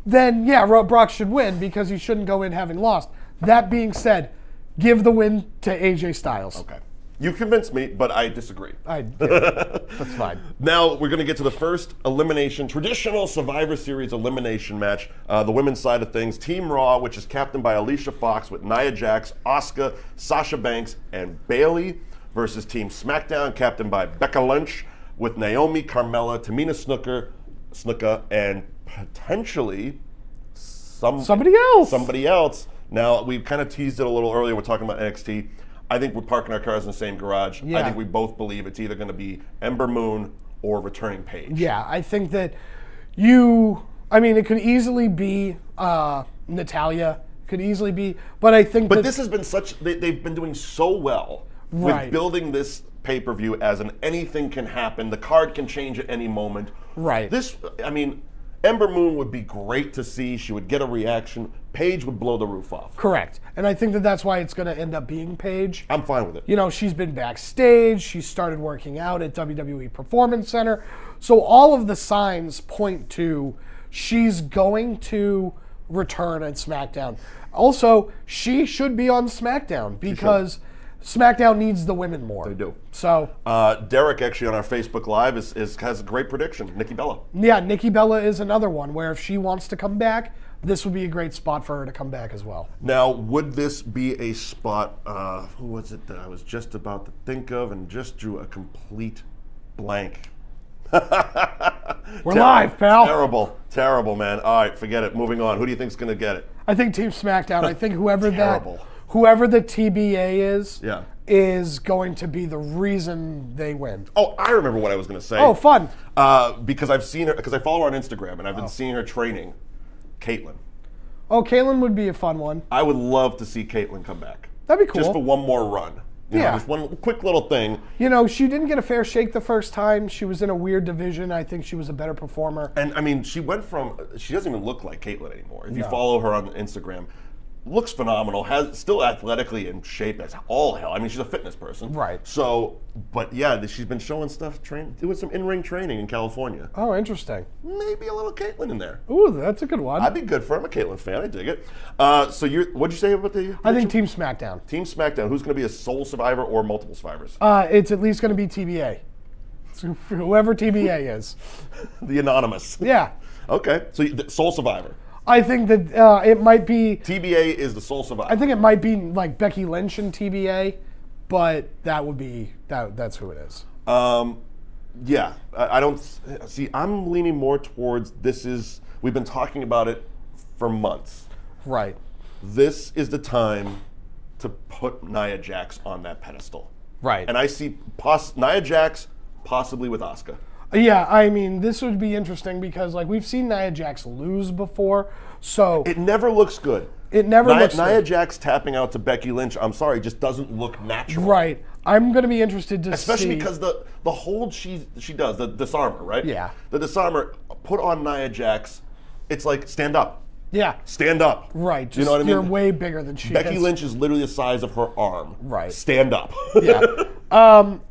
then yeah, Brock should win because he shouldn't go in having lost. That being said, give the win to AJ Styles. Okay. You convinced me, but I disagree. That's fine. Now we're going to get to the first traditional Survivor Series elimination match. The women's side of things, Team Raw, which is captained by Alicia Fox with Nia Jax, Asuka, Sasha Banks, and Bayley, versus Team SmackDown, captained by Becca Lynch with Naomi, Carmella, Tamina Snuka, and potentially somebody else. Now, we kind of teased it a little earlier. We're talking about NXT. I think we're parking our cars in the same garage. Yeah. I think we both believe it's either going to be Ember Moon or returning Paige. Yeah, I think that it could easily be Natalya. Could easily be, but I think this has been they've been doing so well with building this pay-per-view as an anything can happen. The card can change at any moment. Right. Ember Moon would be great to see. She would get a reaction. Paige would blow the roof off. Correct. And I think that's why it's going to end up being Paige. I'm fine with it. She's been backstage. She started working out at WWE Performance Center. So all of the signs point to she's going to return at SmackDown. Also, she should be on SmackDown because SmackDown needs the women more. They do. So Derek actually on our Facebook Live has a great prediction. Nikki Bella. Yeah, Nikki Bella is another one where if she wants to come back, this would be a great spot for her to come back as well. Now, would this be a spot? Who was it that I was just about to think of and just drew a complete blank? We're live, pal. Terrible, man. All right, forget it. Moving on. Who do you think's going to get it? I think Team SmackDown. I think whoever the TBA is going to be the reason they win. Oh, I remember what I was going to say. Oh, fun. Because I've seen her, because I follow her on Instagram, and I've been seeing her training. Caitlyn. Oh, Caitlyn would be a fun one. I would love to see Caitlyn come back. That'd be cool. Just for one more run. You know, just one quick little thing. You know, she didn't get a fair shake the first time. She was in a weird division. I think she was a better performer. And I mean, she doesn't even look like Caitlyn anymore. If you follow her on Instagram, looks phenomenal, still athletically in shape as all hell. I mean, she's a fitness person. Right. So, but yeah, she's been showing stuff, doing some in-ring training in California. Oh, interesting. Maybe a little Caitlyn in there. Ooh, that's a good one. I'd be good for her. I'm a Caitlyn fan. I dig it. So what'd you say about the... I think Team SmackDown. Team SmackDown. Who's going to be a sole survivor or multiple survivors? It's at least going to be TBA. So whoever TBA is. The anonymous. Yeah. Okay. So sole survivor. I think that it might be... TBA is the sole survivor. I think it might be like Becky Lynch and TBA, but that would be... That's who it is. Yeah. I don't... See, I'm leaning more towards we've been talking about it for months. Right. This is the time to put Nia Jax on that pedestal. Right. And I see Nia Jax possibly with Asuka. Yeah, I mean, this would be interesting because, like, we've seen Nia Jax lose before, so... It never looks good. It never looks good. Nia Jax tapping out to Becky Lynch, I'm sorry, just doesn't look natural. Right. I'm going to be interested to see... Especially because the hold she does, the disarmer, right? Yeah. The disarmer, put on Nia Jax, it's like, stand up. Yeah. Stand up. Right. Just, you know what I mean? You're way bigger than she is. Becky Lynch is literally the size of her arm. Right. Stand up. Yeah.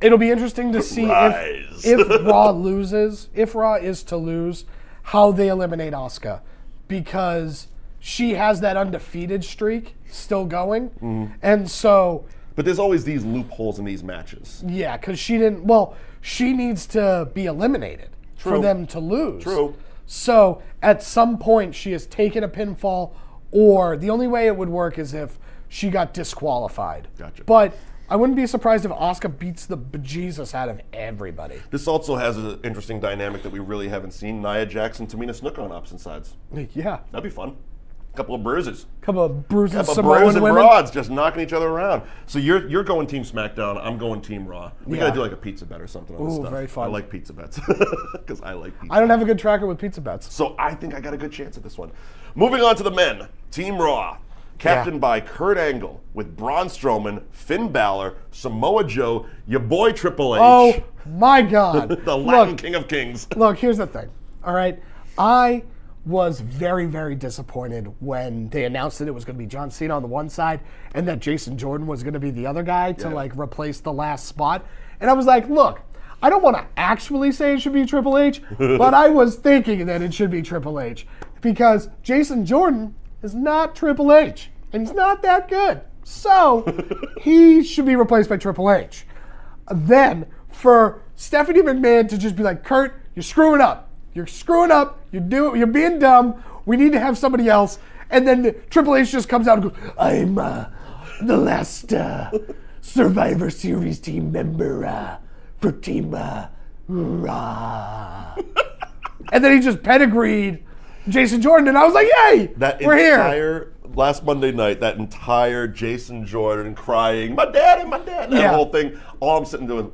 It'll be interesting to see if Raw loses, if Raw is to lose, how they eliminate Asuka. Because she has that undefeated streak still going. Mm-hmm. And so... But there's always these loopholes in these matches. Yeah, because she needs to be eliminated for them to lose. True. So at some point she has taken a pinfall, or the only way it would work is if she got disqualified. Gotcha. But I wouldn't be surprised if Asuka beats the bejesus out of everybody. This also has an interesting dynamic that we really haven't seen. Nia Jax and Tamina Snuka on opposite sides. Yeah. That'd be fun. Couple of bruises. Couple of bruises, Samoan women. Broads just knocking each other around. So you're going Team SmackDown. I'm going Team Raw. We gotta do like a pizza bet or something on this stuff. Very fun. I like pizza bets because I like pizza. I don't have a good tracker with pizza bets. So I think I got a good chance at this one. Moving on to the men. Team Raw. Captained by Kurt Angle with Braun Strowman, Finn Balor, Samoa Joe, your boy Triple H. Oh my God. The Latin King of Kings. Look, here's the thing. All right. I was very, very disappointed when they announced that it was going to be John Cena on the one side and that Jason Jordan was going to be the other guy to like replace the last spot. And I was like, look, I don't want to actually say it should be Triple H, but I was thinking that it should be Triple H because Jason Jordan is not Triple H and he's not that good. So he should be replaced by Triple H. Then for Stephanie McMahon to just be like, Kurt, you're screwing up. You're screwing up. You're being dumb. We need to have somebody else. And then Triple H just comes out and goes, I'm the last Survivor Series team member for Team Raw. And then he just pedigreed Jason Jordan. And I was like, yay, we're here. Last Monday night, that entire Jason Jordan crying, my daddy, that whole thing, all I'm sitting doing,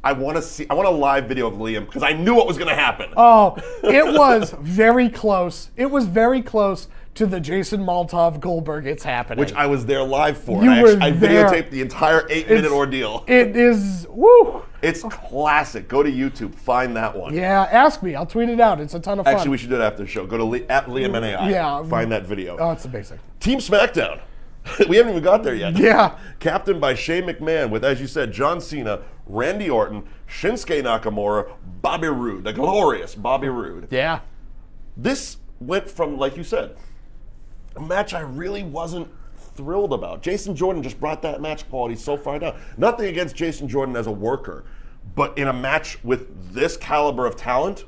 I want a live video of Liam because I knew what was going to happen. Oh, it was very close. It was very close to the Jason Maltov Goldberg It's Happening. Which I was there live for. I videotaped the entire 8-minute ordeal. It is, woo. It's classic. Go to YouTube. Find that one. Yeah, ask me. I'll tweet it out. It's a ton of fun. Actually, we should do it after the show. Go to @LiamNAI. Yeah. Find that video. Oh, it's amazing. Team SmackDown. We haven't even got there yet. Yeah. Captained by Shane McMahon with, as you said, John Cena, Randy Orton, Shinsuke Nakamura, Bobby Roode, the glorious Bobby Roode. Yeah. This went from, like you said, a match I really wasn't thrilled about. Jason Jordan just brought that match quality so far down. Nothing against Jason Jordan as a worker, but in a match with this caliber of talent,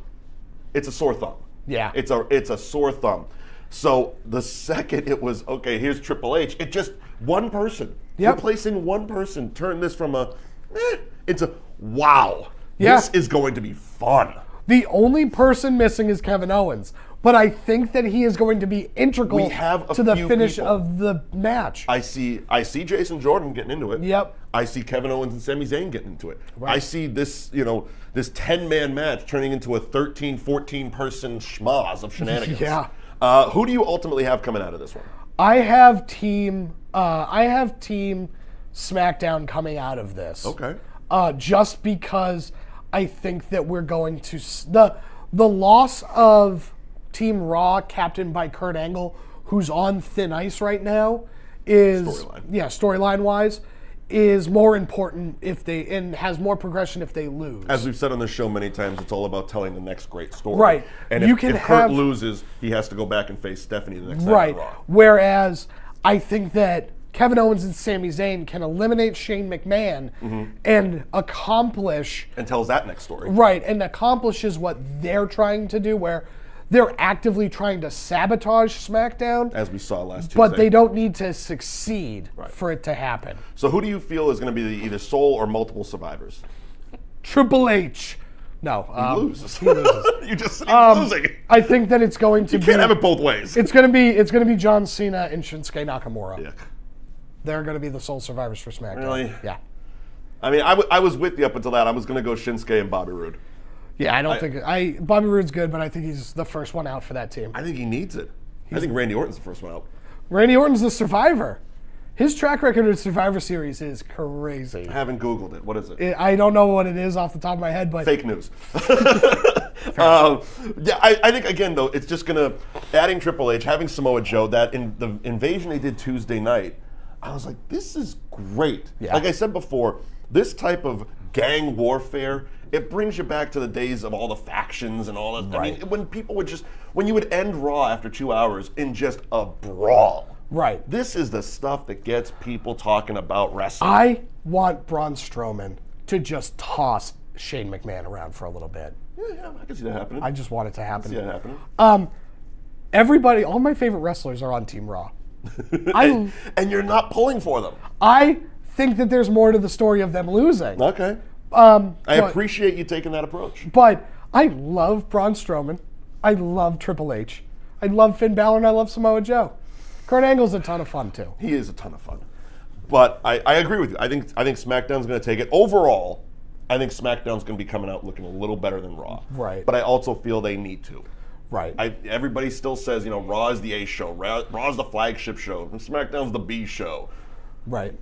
it's a sore thumb. Yeah. It's a sore thumb. So the second it was, okay, here's Triple H, it just, one person, replacing one person, turned this from it's a wow. Yeah. This is going to be fun. The only person missing is Kevin Owens, but I think that he is going to be integral to the finish of the match. I see Jason Jordan getting into it. Yep. I see Kevin Owens and Sami Zayn getting into it. Right. I see this, this 10-man match turning into a 13, 14-person schmoz of shenanigans. Yeah. Who do you ultimately have coming out of this one? I have Team SmackDown coming out of this. Okay. Just because I think that we're going to the loss of Team Raw, captained by Kurt Angle, who's on thin ice right now, is storyline wise, is more important and has more progression if they lose. As we've said on the show many times, it's all about telling the next great story. Right. And if Kurt loses, he has to go back and face Stephanie the next night. Right. Whereas I think that Kevin Owens and Sami Zayn can eliminate Shane McMahon and accomplish... And tells that next story. Right, and accomplishes what they're trying to do, where they're actively trying to sabotage SmackDown. As we saw last Tuesday. But they don't need to succeed for it to happen. So who do you feel is going to be either sole or multiple survivors? Triple H. No. He loses. He loses. You just said he's losing. I think that it's going to be... You can't have it both ways. It's going to be John Cena and Shinsuke Nakamura. Yeah. They're going to be the sole survivors for SmackDown. Really? Yeah. I mean, I was with you up until that. I was going to go Shinsuke and Bobby Roode. Yeah, I don't think... Bobby Roode's good, but I think he's the first one out for that team. I think he needs it. I think Randy Orton's the first one out. Randy Orton's the survivor. His track record in Survivor Series is crazy. I haven't Googled it. What is it? I don't know what it is off the top of my head, but... Fake news. I think, again, though, it's just going to... Adding Triple H, having Samoa Joe, that in the invasion they did Tuesday night, I was like, this is great. Yeah. Like I said before, this type of gang warfare, it brings you back to the days of all the factions and all that. Right. I mean, when you would end Raw after 2 hours in just a brawl. Right. This is the stuff that gets people talking about wrestling. I want Braun Strowman to just toss Shane McMahon around for a little bit. Yeah, I can see that happening. I just want it to happen. I can see that happening. Everybody, all my favorite wrestlers are on Team Raw. And you're not pulling for them. I think that there's more to the story of them losing. Okay. I appreciate you taking that approach. But I love Braun Strowman. I love Triple H. I love Finn Balor and I love Samoa Joe. Kurt Angle's a ton of fun too. He is a ton of fun. But I agree with you. I think SmackDown's going to take it. Overall, I think SmackDown's going to be coming out looking a little better than Raw. Right. But I also feel they need to. Right. Everybody still says, Raw is the A show. Raw's the flagship show. And SmackDown's the B show. Right.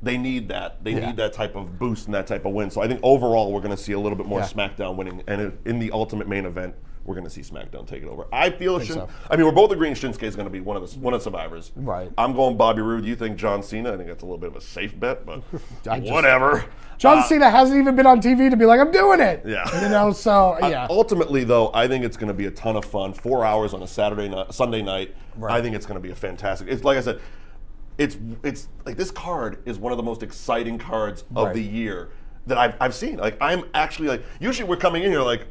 They need that. They need that type of boost and that type of win. So I think overall we're going to see a little bit more SmackDown winning. And in the ultimate main event, we're going to see SmackDown take it over. I feel we're both agreeing Shinsuke is going to be one of the survivors. Right. I'm going Bobby Roode. You think John Cena? I think that's a little bit of a safe bet, but whatever. John Cena hasn't even been on TV to be like, I'm doing it. Yeah. So yeah. Ultimately, though, I think it's going to be a ton of fun. 4 hours on a Sunday night. Right. I think it's going to be a fantastic. It's like I said, it's like this card is one of the most exciting cards of the year that I've seen. Like I'm actually like usually we're coming in here like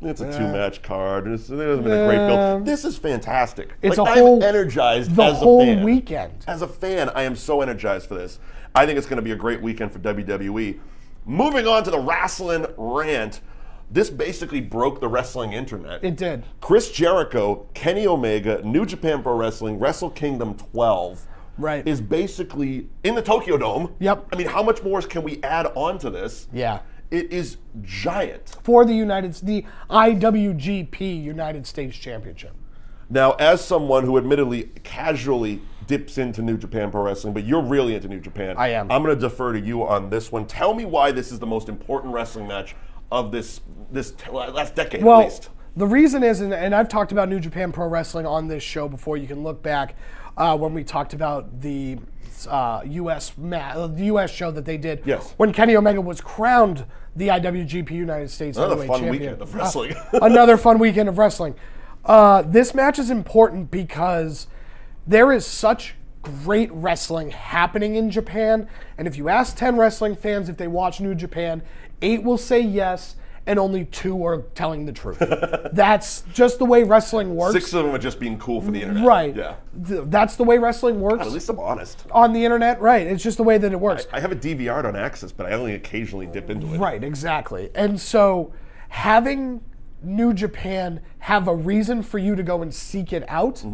it's a 2-match card. There's been a great build. This is fantastic. It's I'm energized the as a whole fan. weekend. As a fan, I am so energized for this. I think it's going to be a great weekend for WWE. Moving on to the wrestling rant. This basically broke the wrestling internet. It did. Chris Jericho, Kenny Omega, New Japan Pro Wrestling, Wrestle Kingdom 12 is basically in the Tokyo Dome. Yep. I mean, how much more can we add on to this? Yeah. It is giant. For the IWGP United States Championship. Now, as someone who admittedly casually dips into New Japan Pro Wrestling, but you're really into New Japan. I am. I'm going to defer to you on this one. Tell me why this is the most important wrestling match of this last decade at least. The reason is, and I've talked about New Japan Pro Wrestling on this show before. You can look back when we talked about the U.S. show that they did when Kenny Omega was crowned the IWGP United States Heavyweight Champion. Weekend of wrestling. Another fun weekend of wrestling. This match is important because there is such great wrestling happening in Japan, and if you ask 10 wrestling fans if they watch New Japan, 8 will say yes, and only 2 are telling the truth. That's just the way wrestling works. 6 of them are just being cool for the internet. Right. Yeah. That's the way wrestling works. God, at least I'm honest. On the internet, right. It's just the way that it works. I have a DVR on Access, but I only occasionally dip into it. Right, exactly. And so having New Japan have a reason for you to go and seek it out,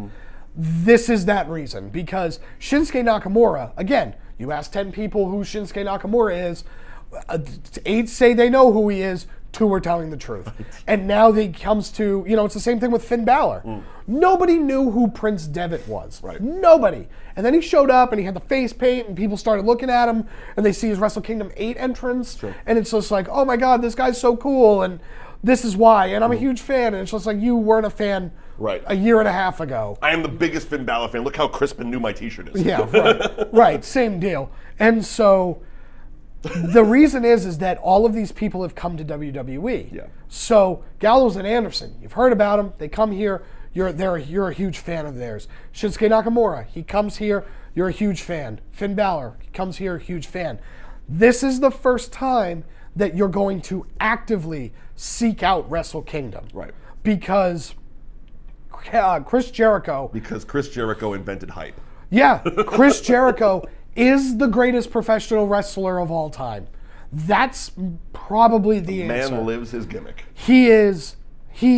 this is that reason. Because Shinsuke Nakamura, again, you ask 10 people who Shinsuke Nakamura is, 8 say they know who he is, 2 are telling the truth. And now he comes to, it's the same thing with Finn Balor. Nobody knew who Prince Devitt was. Right. Nobody. And then he showed up and he had the face paint and people started looking at him and they see his Wrestle Kingdom 8 entrance. Sure. And it's just like, oh my God, this guy's so cool and this is why. And I'm a huge fan. And it's just like, you weren't a fan a year and a half ago. I am the biggest Finn Balor fan. Look how crisp and new my t-shirt is. Yeah, right. Right, same deal. And so the reason is that all of these people have come to WWE. Yeah. So Gallows and Anderson, you've heard about them. They come here. You're a huge fan of theirs. Shinsuke Nakamura, he comes here. You're a huge fan. Finn Balor, he comes here, huge fan. This is the first time that you're going to actively seek out Wrestle Kingdom. Right. Because Chris Jericho. Because Chris Jericho invented hype. Yeah, Chris Jericho is the greatest professional wrestler of all time. That's probably the answer. Man lives his gimmick. He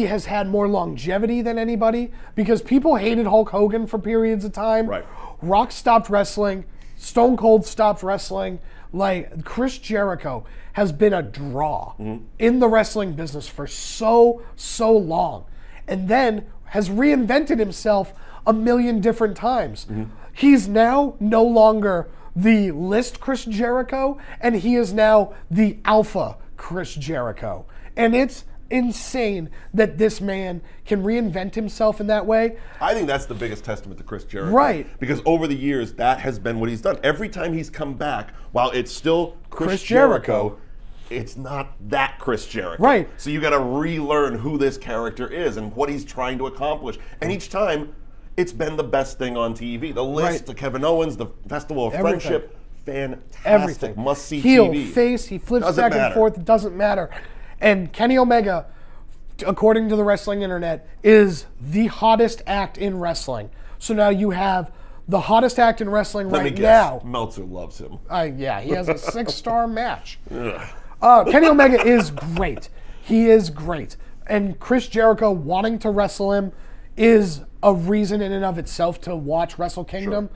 has had more longevity than anybody because people hated Hulk Hogan for periods of time. Right. Rock stopped wrestling. Stone Cold stopped wrestling. Like, Chris Jericho has been a draw in the wrestling business for so long. And then has reinvented himself a million different times. He's now no longer the list Chris Jericho, and he is now the alpha Chris Jericho. And it's insane that this man can reinvent himself in that way. I think that's the biggest testament to Chris Jericho. Right. Because over the years, that has been what he's done. Every time he's come back, while it's still Chris Jericho, it's not that Chris Jericho. Right. So you got to relearn who this character is and what he's trying to accomplish. And each time, it's been the best thing on TV. The list, the Kevin Owens, the Festival of Friendship, fantastic. Everything. Must-see Heel, TV. face, he flips back and forth. It doesn't matter. And Kenny Omega, according to the wrestling internet, is the hottest act in wrestling. So now you have the hottest act in wrestling Let right me guess. now. Meltzer loves him. Yeah, he has a 6-star match. Kenny Omega is great. He is great. And Chris Jericho wanting to wrestle him is a reason in and of itself to watch Wrestle Kingdom.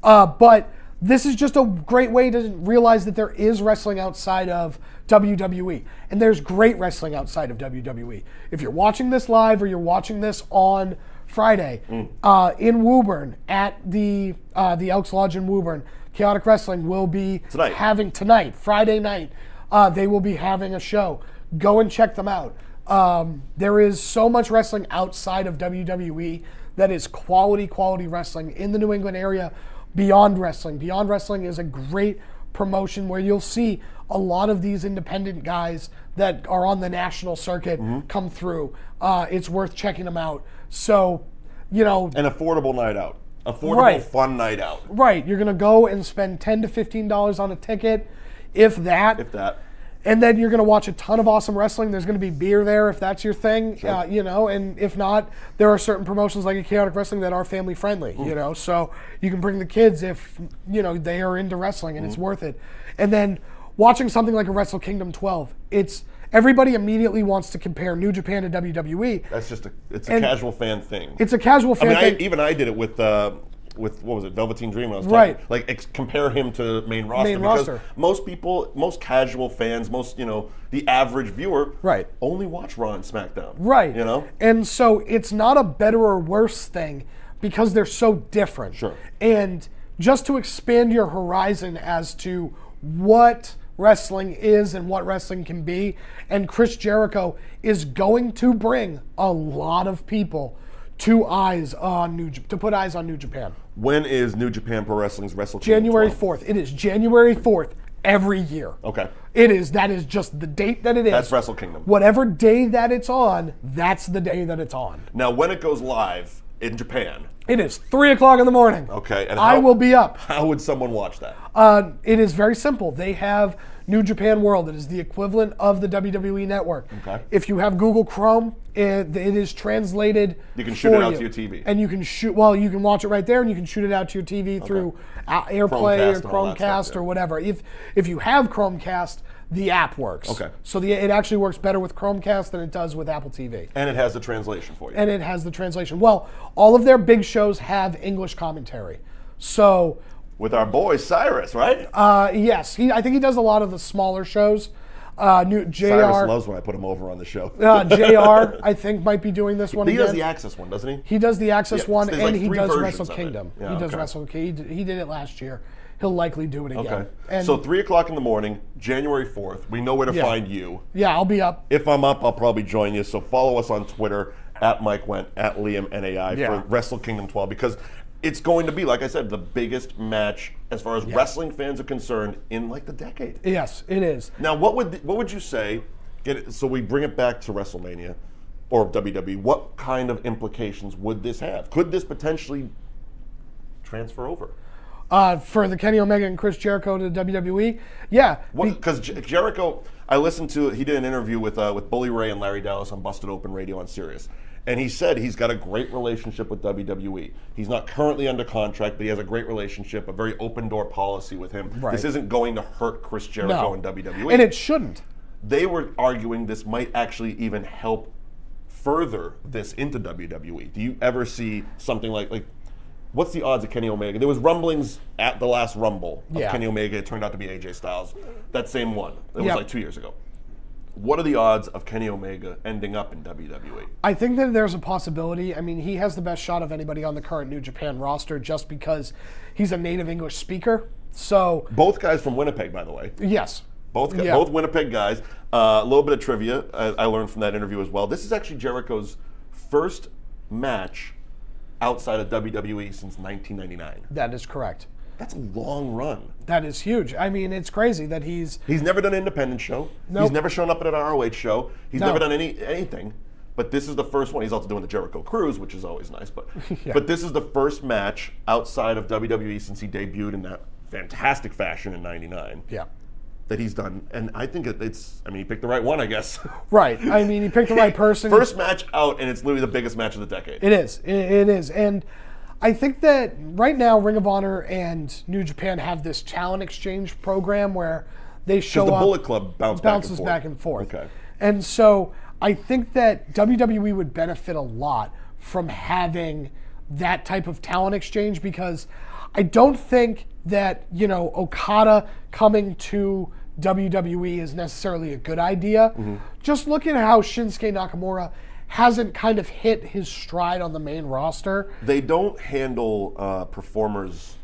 Sure. But this is just a great way to realize that there is wrestling outside of WWE. And there's great wrestling outside of WWE. If you're watching this live or you're watching this on Friday in Woburn at the Elks Lodge in Woburn, Chaotic Wrestling will be having tonight, Friday night, they will be having a show. Go and check them out. There is so much wrestling outside of WWE that is quality wrestling in the New England area. Beyond Wrestling. Beyond Wrestling is a great promotion where you'll see a lot of these independent guys that are on the national circuit come through. It's worth checking them out. So, an affordable night out. Affordable, fun night out. Right. You're going to go and spend $10 to $15 on a ticket, if that. And then you're going to watch a ton of awesome wrestling. There's going to be beer there if that's your thing, sure. And if not, there are certain promotions like a Chaotic Wrestling that are family friendly, so you can bring the kids if, they are into wrestling and it's worth it. And then watching something like a Wrestle Kingdom 12, everybody immediately wants to compare New Japan to WWE. That's it's a casual fan thing. It's a casual fan thing. Even I did it with what was it, Velveteen Dream? When I was talking, compare him to main roster. Most casual fans, the average viewer, only watch Raw and SmackDown. Right. And so it's not a better or worse thing because they're so different. Sure. And just to expand your horizon as to what wrestling is and what wrestling can be, and Chris Jericho is going to bring a lot of people to put eyes on New Japan. When is New Japan Pro Wrestling's Wrestle Kingdom? January 4th. It is January 4th every year. Okay. That is just the date that it is. That's Wrestle Kingdom. Whatever day that it's on, that's the day that it's on. Now, when it goes live in Japan, it is 3 o'clock in the morning. Okay. And I will be up. How would someone watch that? It is very simple. They have New Japan World. It is the equivalent of the WWE Network. Okay. If you have Google Chrome, it is translated. You can shoot it out to your TV. And you can shoot. Well, you can watch it right there, and you can shoot it out to your TV through AirPlay or Chromecast or whatever. If you have Chromecast, the app works. Okay. So it actually works better with Chromecast than it does with Apple TV. And it has the translation for you. And it has the translation. Well, all of their big shows have English commentary. So with our boy Cyrus, right? Yes. I think he does a lot of the smaller shows. JR Cyrus loves when I put him over on the show. JR, I think, might be doing this one He again. does the Access one, doesn't he? He does the Access one, and like he does Wrestle Kingdom. Yeah, he does Wrestle Kingdom. He did it last year. He'll likely do it again. Okay. And so 3 o'clock in the morning, January 4th. We know where to find you. Yeah, I'll be up. If I'm up, I'll probably join you. So follow us on Twitter, at Mike Wendt, at Liam NAI for Wrestle Kingdom 12, because it's going to be, like I said, the biggest match as far as wrestling fans are concerned in like the decade. Yes, it is. Now, what would you say? So we bring it back to WrestleMania or WWE. What kind of implications would this have? Could this potentially transfer over? For the Kenny Omega and Chris Jericho to WWE, yeah. Because Jericho, I listened to, he did an interview with Bully Ray and Larry Dallas on Busted Open Radio on Sirius. And he said he's got a great relationship with WWE. He's not currently under contract, but he has a great relationship, a very open door policy with him. Right. This isn't going to hurt Chris Jericho and WWE. And it shouldn't. They were arguing this might actually even help further this into WWE. Do you ever see something like what's the odds of Kenny Omega? There was rumblings at the last Rumble of Kenny Omega. It turned out to be AJ Styles. That same one. It was like 2 years ago. What are the odds of Kenny Omega ending up in WWE? I think that there's a possibility. I mean, he has the best shot of anybody on the current New Japan roster just because he's a native English speaker. So both guys from Winnipeg, by the way. Yes. Both Winnipeg guys. A little bit of trivia I learned from that interview as well. This is actually Jericho's first match outside of WWE since 1999. That is correct. That's a long run. That is huge. I mean, it's crazy that he's never done an independent show. Nope. He's never shown up at an ROH show. He's never done anything. But this is the first one. He's also doing the Jericho Cruise, which is always nice. But but this is the first match outside of WWE since he debuted in that fantastic fashion in '99. Yeah. That he's done, and I think he picked the right one, I guess. Right. I mean, he picked the right person. First match out, and it's literally the biggest match of the decade. It is. It is. And I think that right now, Ring of Honor and New Japan have this talent exchange program where they show up. The Bullet Club bounces back and forth. Okay. And so I think that WWE would benefit a lot from having that type of talent exchange, because I don't think that, Okada coming to WWE is necessarily a good idea. Mm-hmm. Just look at how Shinsuke Nakamura hasn't kind of hit his stride on the main roster. They don't handle performers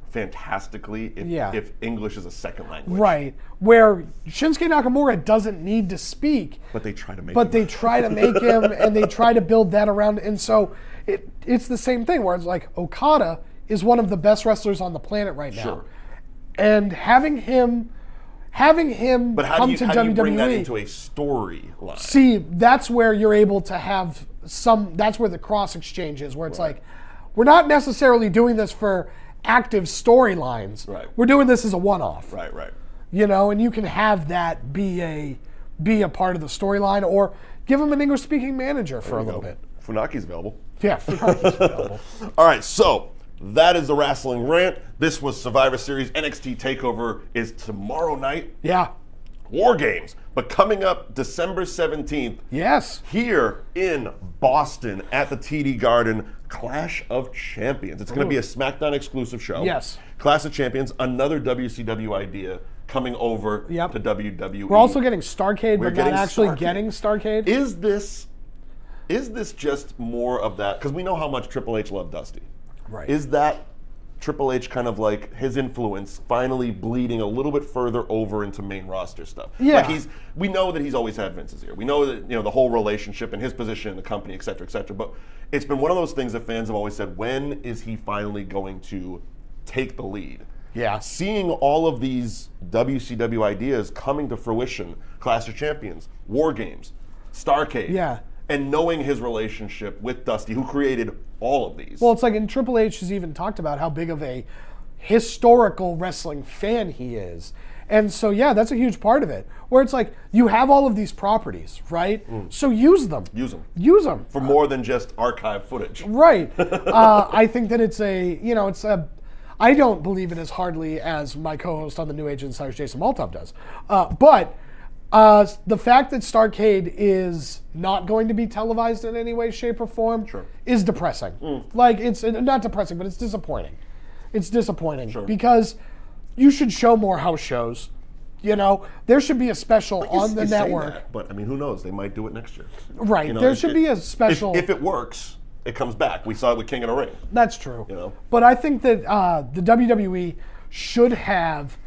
fantastically if English is a second language. Right. Where Shinsuke Nakamura doesn't need to speak. But they try to make him. But they try to make him, and they try to build that around. And so it's the same thing where it's like Okada is one of the best wrestlers on the planet right now. Sure. And having him come to WWE. How do you bring that into a storyline? See, that's where you're able to have that's where the cross exchange is, where it's like, we're not necessarily doing this for active storylines. Right. We're doing this as a one-off. Right. And you can have that be a part of the storyline, or give him an English-speaking manager for a little bit. Funaki's available. Yeah, Funaki's available. All right, so that is the Wrestling Rant. This was Survivor Series. NXT TakeOver is tomorrow night. Yeah. War Games. But coming up December 17th. Yes. Here in Boston at the TD Garden, Clash of Champions. It's going to be a SmackDown exclusive show. Yes. Clash of Champions, another WCW idea coming over to WWE. We're also getting Starrcade, but not actually getting Starrcade. Is this just more of that? Because we know how much Triple H loved Dusty. Right. Is that Triple H kind of like his influence finally bleeding a little bit further over into main roster stuff? Yeah. Like we know that he's always had Vince's ear. We know that the whole relationship and his position in the company, et cetera, et cetera. But it's been one of those things that fans have always said, when is he finally going to take the lead? Yeah. Seeing all of these WCW ideas coming to fruition, Clash of Champions, War Games, Starrcade. Yeah. And knowing his relationship with Dusty, who created all of these. Well, it's like, and Triple H has even talked about how big of a historical wrestling fan he is. And so, yeah, that's a huge part of it. Where it's like, you have all of these properties, right? So use them. Use them. Use them. For more than just archive footage. Right. I think that it's I don't believe it as hardly as my co-host on the New Age Insiders, Jason Maltov, does. But the fact that Starrcade is not going to be televised in any way, shape, or form is depressing. Like, it's not depressing, but it's disappointing. It's disappointing because you should show more house shows. You know, there should be a special on the network. That, but I mean, who knows? They might do it next year. Right. You know, there should be a special. If it works, it comes back. We saw it with King of the Ring. That's true. You know, but I think that the WWE should have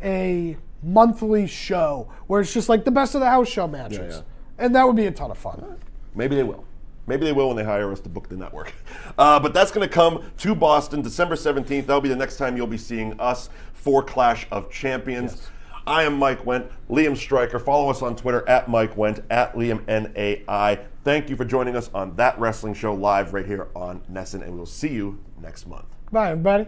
a monthly show where it's just like the best of the house show matches, and that would be a ton of fun. Maybe they will. Maybe they will when they hire us to book the network. But that's going to come to Boston December 17th. That'll be the next time you'll be seeing us for Clash of Champions. Yes. I am Mike Wendt, Liam Stryker. Follow us on Twitter at Mike Wendt, at Liam NAI. Thank you for joining us on That Wrestling Show live right here on NESN, and we'll see you next month. Bye, everybody.